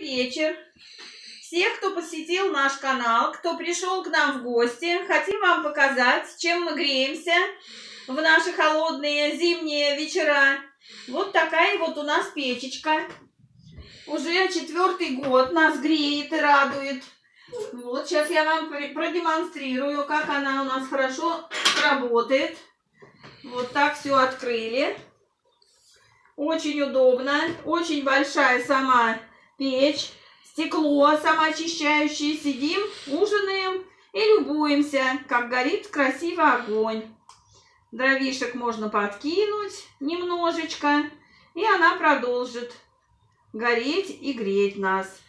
вечер. Всех, кто посетил наш канал, кто пришел к нам в гости, хотим вам показать, чем мы греемся в наши холодные зимние вечера. Вот такая вот у нас печечка. Уже 4-й год нас греет и радует. Вот сейчас я вам продемонстрирую, как она у нас хорошо работает. Вот так все открыли. Очень удобно. Очень большая сама печь. Стекло самоочищающее. Сидим, ужинаем и любуемся, как горит красиво огонь. Дровишек можно подкинуть немножечко, и она продолжит гореть и греть нас.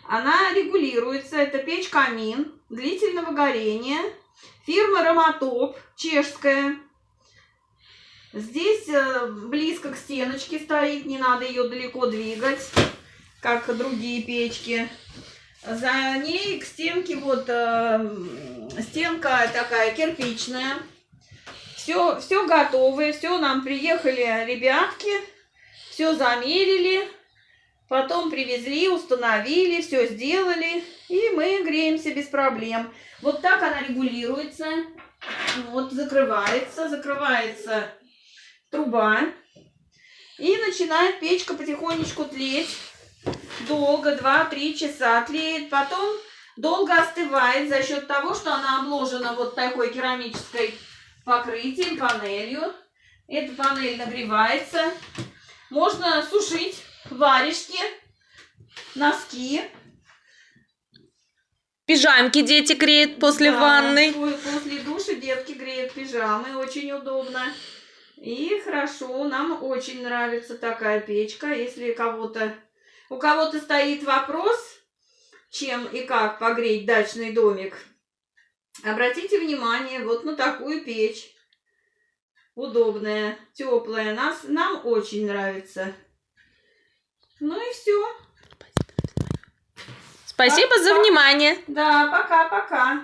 Она регулируется. Это печь-камин длительного горения. Фирма Ромотоп, чешская. Здесь близко к стеночке стоит, не надо ее далеко двигать, как другие печки. За ней к стенке вот стенка такая кирпичная. Все готовое, все нам приехали ребятки, все замерили, потом привезли, установили, все сделали, и мы греемся без проблем. Вот так она регулируется, вот закрывается труба, и начинает печка потихонечку тлеть. Долго, 2-3 часа тлеет, потом долго остывает за счет того, что она обложена вот такой керамической покрытием, панелью. Эта панель нагревается. Можно сушить варежки, носки. Пижамки дети греют после ванны. После душа детки греют пижамы. Очень удобно. И хорошо, нам очень нравится такая печка. Если у кого-то стоит вопрос, чем и как погреть дачный домик, обратите внимание вот на такую печь. Удобная, теплая. Нам очень нравится. Ну и все. Спасибо за внимание. Да, пока-пока.